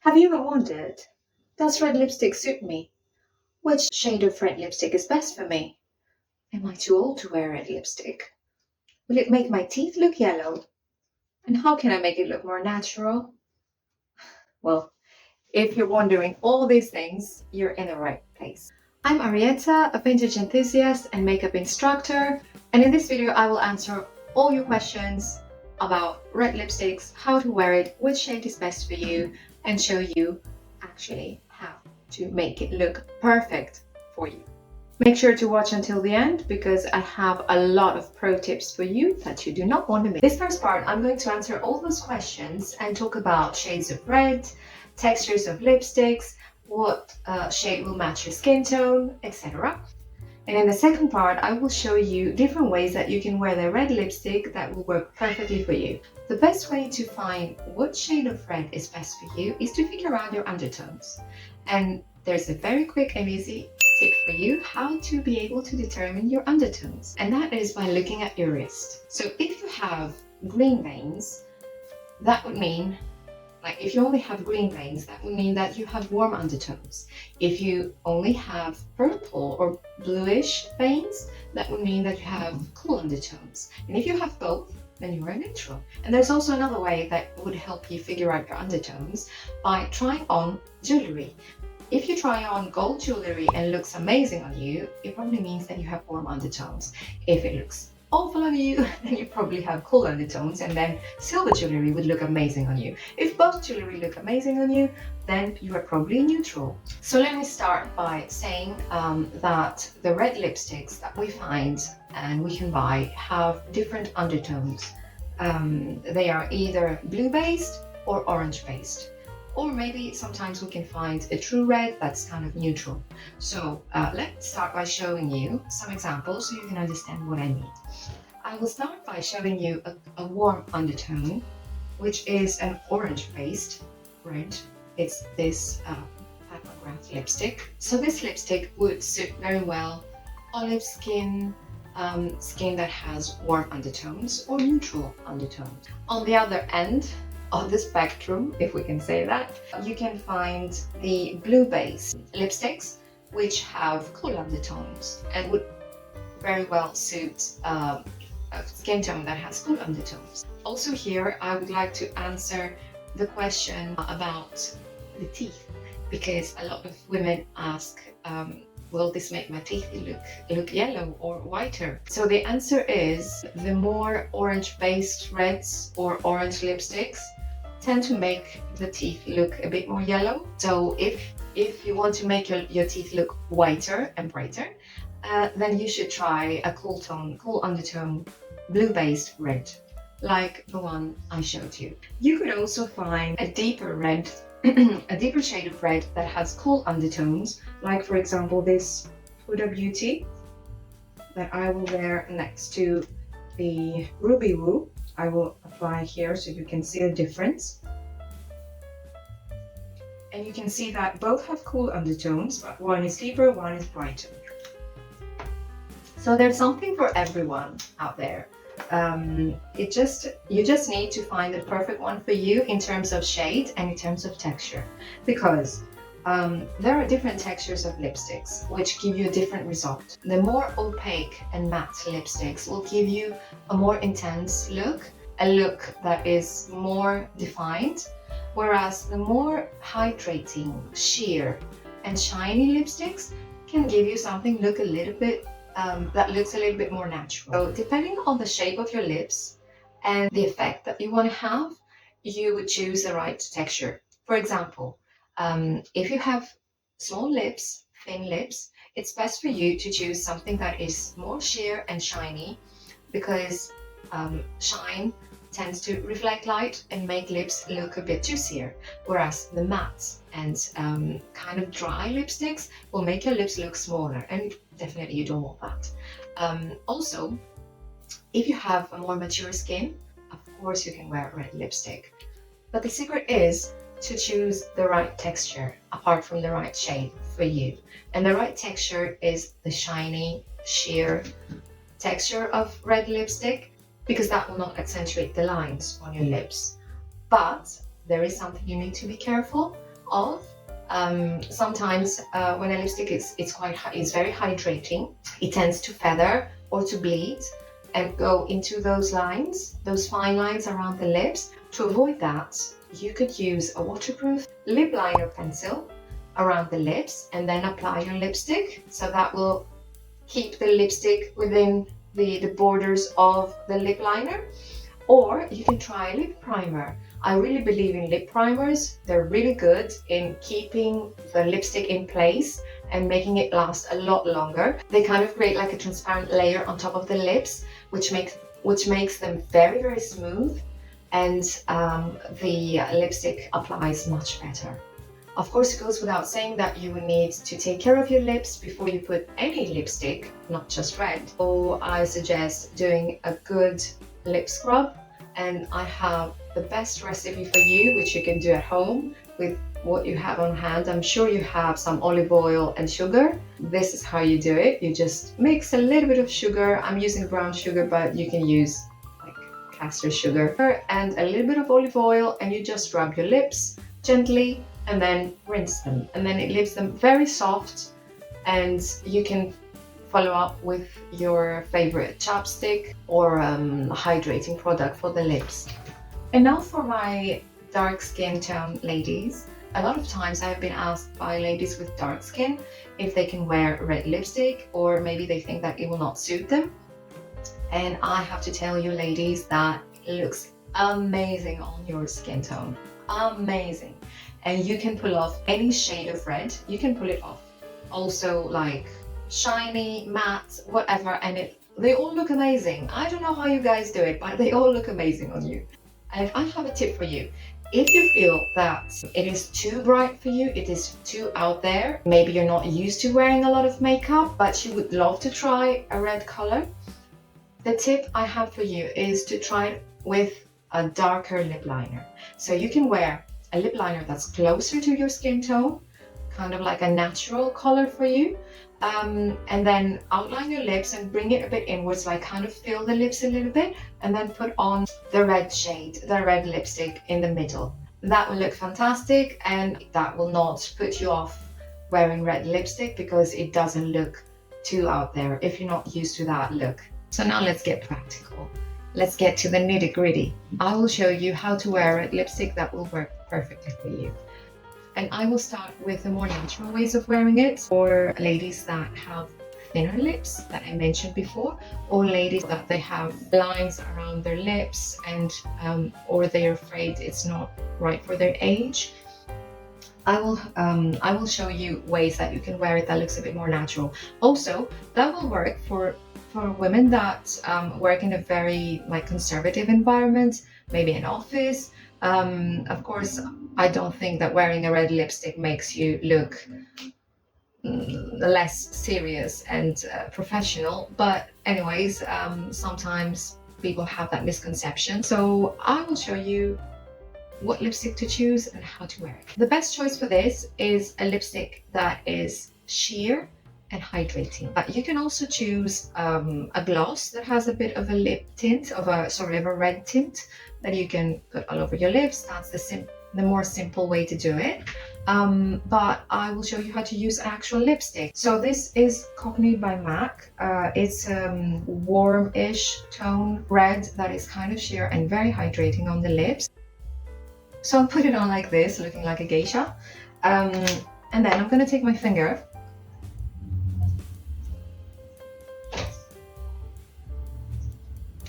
Have you ever wondered, does red lipstick suit me? Which shade of red lipstick is best for me? Am I too old to wear red lipstick? Will it make my teeth look yellow? And how can I make it look more natural? Well, if you're wondering all these things, you're in the right place. I'm Arietta, a vintage enthusiast and makeup instructor, and in this video I will answer all your questions about red lipsticks, how to wear it, which shade is best for you, and show you actually how to make it look perfect for you. Make sure to watch until the end because I have a lot of pro tips for you that you do not want to miss. This first part, I'm going to answer all those questions and talk about shades of red, textures of lipsticks, what shade will match your skin tone, etc. And in the second part, I will show you different ways that you can wear the red lipstick that will work perfectly for you. The best way to find what shade of red is best for you is to figure out your undertones. And there's a very quick and easy tip for you how to be able to determine your undertones. And that is by looking at your wrist. So if you have green veins, that would mean, if you only have green veins, that would mean that you have warm undertones. If you only have purple or bluish veins, that would mean that you have cool undertones. And if you have both, then you are neutral. And there's also another way that would help you figure out your undertones by trying on jewelry. If you try on gold jewelry and it looks amazing on you, it probably means that you have warm undertones. If it looks awful on you, then you probably have cool undertones, and then silver jewelry would look amazing on you. If both jewelry look amazing on you, then you are probably neutral. So let me start by saying that the red lipsticks that we find and we can buy have different undertones. They are either blue-based or orange-based. Or maybe sometimes we can find a true red that's kind of neutral. So let's start by showing you some examples so you can understand what I mean. I will start by showing you a warm undertone, which is an orange-based red. It's this Photograph lipstick. So this lipstick would suit very well olive skin, skin that has warm undertones or neutral undertones. On the other end of the spectrum, if we can say that, you can find the blue-based lipsticks, which have cool undertones and would very well suit a skin tone that has cool undertones. Also here, I would like to answer the question about the teeth, because a lot of women ask, will this make my teeth look yellow or whiter? So the answer is the more orange-based reds or orange lipsticks tend to make the teeth look a bit more yellow. So if you want to make your teeth look whiter and brighter, then you should try a cool undertone, blue-based red, like the one I showed you. You could also find a deeper red, a deeper shade of red that has cool undertones, like for example this Huda Beauty that I will wear next to the Ruby Woo. I will apply here so you can see the difference. And you can see that both have cool undertones, but one is deeper, one is brighter. So there's something for everyone out there. You just need to find the perfect one for you in terms of shade and in terms of texture, because there are different textures of lipsticks which give you a different result. The more opaque and matte lipsticks will give you a more intense look, a look that is more defined, whereas the more hydrating, sheer and shiny lipsticks can give you something that looks a little bit more natural. So depending on the shape of your lips and the effect that you want to have, you would choose the right texture. For example, if you have small lips, thin lips, it's best for you to choose something that is more sheer and shiny, because shine tends to reflect light and make lips look a bit juicier, whereas the matte and kind of dry lipsticks will make your lips look smaller, and definitely you don't want that. Also, if you have a more mature skin, of course you can wear red lipstick, but the secret is to choose the right texture apart from the right shade for you. And the right texture is the shiny, sheer texture of red lipstick, because that will not accentuate the lines on your lips. But there is something you need to be careful. of. Sometimes when a lipstick is very hydrating, it tends to feather or to bleed and go into those lines, those fine lines around the lips. To avoid that, you could use a waterproof lip liner pencil around the lips and then apply your lipstick. So that will keep the lipstick within the borders of the lip liner. Or you can try a lip primer. I really believe in lip primers. They're really good in keeping the lipstick in place and making it last a lot longer. They kind of create like a transparent layer on top of the lips, which makes them very, very smooth, and the lipstick applies much better. Of course, it goes without saying that you will need to take care of your lips before you put any lipstick, not just red. So I suggest doing a good lip scrub, and I have the best recipe for you, which you can do at home with what you have on hand. I'm sure you have some olive oil and sugar. This is how you do it. You just mix a little bit of sugar. I'm using brown sugar, but you can use like castor sugar and a little bit of olive oil, and you just rub your lips gently and then rinse them, and then it leaves them very soft, and you can follow up with your favorite chapstick or hydrating product for the lips. And now for my dark skin tone ladies. A lot of times I've been asked by ladies with dark skin if they can wear red lipstick, or maybe they think that it will not suit them. And I have to tell you ladies that it looks amazing on your skin tone. Amazing. And you can pull off any shade of red. You can pull it off. Also like shiny, matte, whatever, and they all look amazing. I don't know how you guys do it, but they all look amazing on you. And I have a tip for you. If you feel that it is too bright for you, it is too out there, maybe you're not used to wearing a lot of makeup, but you would love to try a red color, the tip I have for you is to try it with a darker lip liner. So you can wear a lip liner that's closer to your skin tone, kind of like a natural color for you, and then outline your lips and bring it a bit inwards, like kind of fill the lips a little bit, and then put on the red shade, the red lipstick in the middle. That will look fantastic, and that will not put you off wearing red lipstick because it doesn't look too out there if you're not used to that look. So now let's get practical. Let's get to the nitty-gritty. I will show you how to wear red lipstick that will work perfectly for you. And I will start with the more natural ways of wearing it for ladies that have thinner lips that I mentioned before, or ladies that they have lines around their lips and or they're afraid it's not right for their age. I will show you ways that you can wear it that looks a bit more natural. Also, that will work for women that work in a very like conservative environment, maybe an office. Of course, I don't think that wearing a red lipstick makes you look less serious and professional, but anyways, sometimes people have that misconception. So I will show you what lipstick to choose and how to wear it. The best choice for this is a lipstick that is sheer and hydrating. But you can also choose a gloss that has a bit of a lip tint, of a red tint that you can put all over your lips. That's the more simple way to do it. But I will show you how to use an actual lipstick. So this is Cockney by MAC. It's warm-ish tone red that is kind of sheer and very hydrating on the lips. So I'll put it on like this, looking like a geisha. And then I'm going to take my finger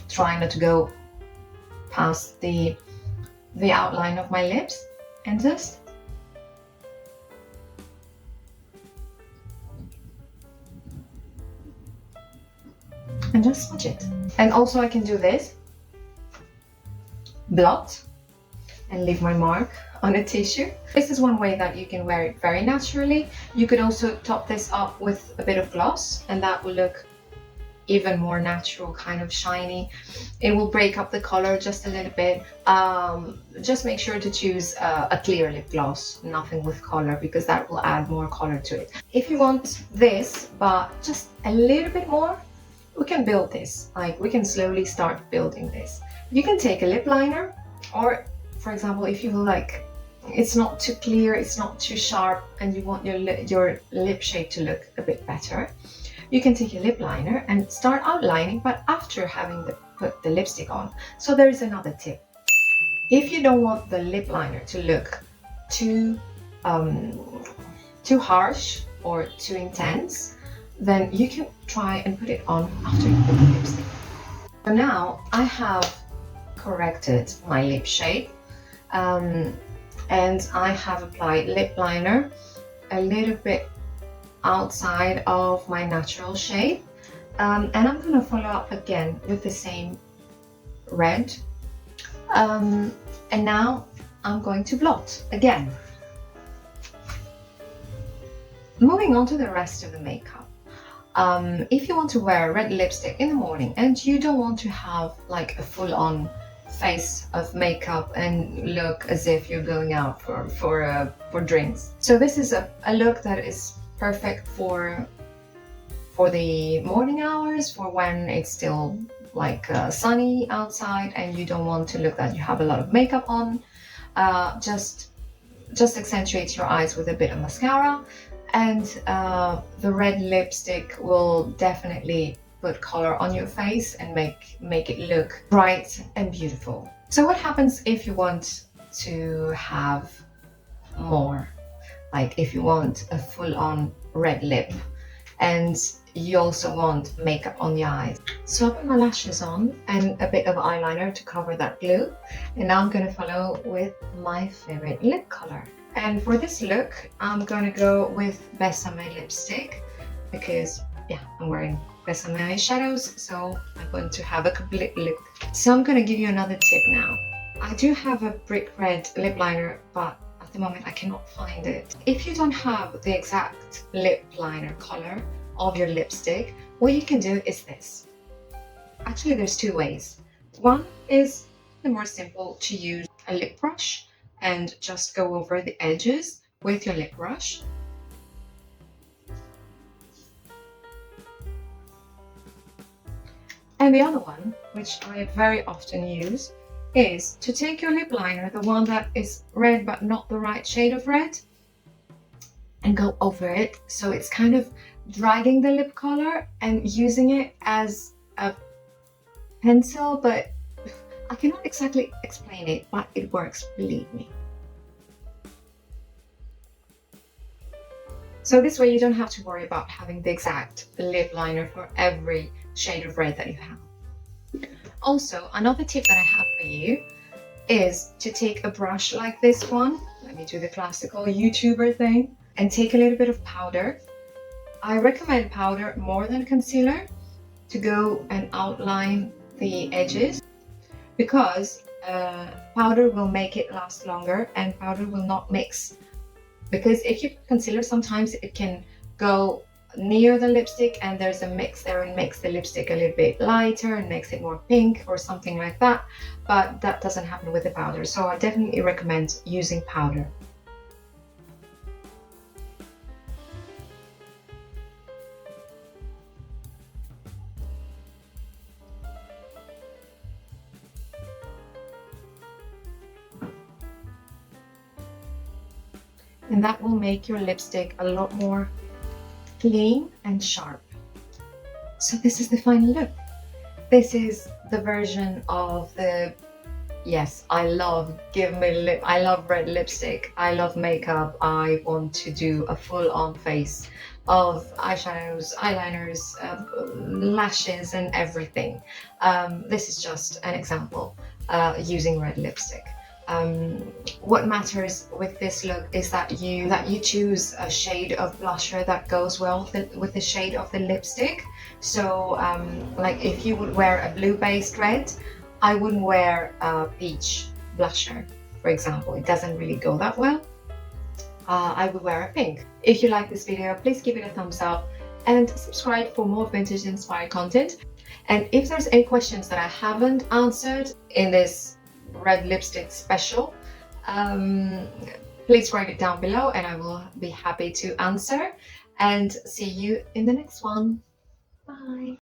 trying not to go past the outline of my lips, and just smudge it. And also I can do this, blot, and leave my mark on a tissue. This is one way that you can wear it very naturally. You could also top this up with a bit of gloss, and that will look even more natural, kind of shiny. It will break up the color just a little bit. Just make sure to choose a clear lip gloss, nothing with color, because that will add more color to it. If you want this, but just a little bit more, we can build this. Like, we can slowly start building this. You can take a lip liner, or for example, if you like it's not too clear, it's not too sharp, and you want your lip shade to look a bit better, you can take your lip liner and start outlining, but after having put the lipstick on. So there is another tip. If you don't want the lip liner to look too harsh or too intense, then you can try and put it on after you put the lipstick. So now I have corrected my lip shade, and I have applied lip liner a little bit outside of my natural shade, and I'm going to follow up again with the same red, and now I'm going to blot again. Moving on to the rest of the makeup. If you want to wear a red lipstick in the morning and you don't want to have like a full-on face of makeup and look as if you're going out for drinks, so this is a look that is perfect for the morning hours, for when it's still like sunny outside and you don't want to look that you have a lot of makeup on. Just accentuate your eyes with a bit of mascara, and the red lipstick will definitely put color on your face and make it look bright and beautiful. So what happens if you want to have more? Like if you want a full-on red lip and you also want makeup on the eyes. So I put my lashes on and a bit of eyeliner to cover that glue, and now I'm going to follow with my favorite lip color. And for this look, I'm going to go with Besame lipstick because, yeah, I'm wearing Besame eyeshadows, so I'm going to have a complete look. So I'm going to give you another tip now. I do have a brick red lip liner, but at the moment I cannot find it. If you don't have the exact lip liner color of your lipstick, what you can do is this. Actually, there's two ways. One is the more simple, to use a lip brush and just go over the edges with your lip brush. And the other one, which I very often use, is to take your lip liner, the one that is red but not the right shade of red, and go over it, so it's kind of dragging the lip color and using it as a pencil, but I cannot exactly explain it, but it works, believe me. So this way you don't have to worry about having the exact lip liner for every shade of red that you have. Also, another tip that I have for you is to take a brush like this one. Let me do the classical YouTuber thing and take a little bit of powder. I recommend powder more than concealer to go and outline the edges, because powder will make it last longer and powder will not mix. Because if you put concealer, sometimes it can go near the lipstick and there's a mix there and makes the lipstick a little bit lighter and makes it more pink or something like that, but that doesn't happen with the powder, so I definitely recommend using powder. And that will make your lipstick a lot more clean and sharp. So this is the final look. This is the version of the, yes, I love red lipstick, I love makeup, I want to do a full-on face of eyeshadows, eyeliners, lashes and everything. This is just an example using red lipstick. What matters with this look is that you choose a shade of blusher that goes well with the shade of the lipstick. So like if you would wear a blue-based red, I wouldn't wear a peach blusher, for example. It doesn't really go that well. I would wear a pink. If you like this video, please give it a thumbs up and subscribe for more vintage inspired content. And if there's any questions that I haven't answered in this red lipstick special, please write it down below and I will be happy to answer. And see you in the next one. Bye.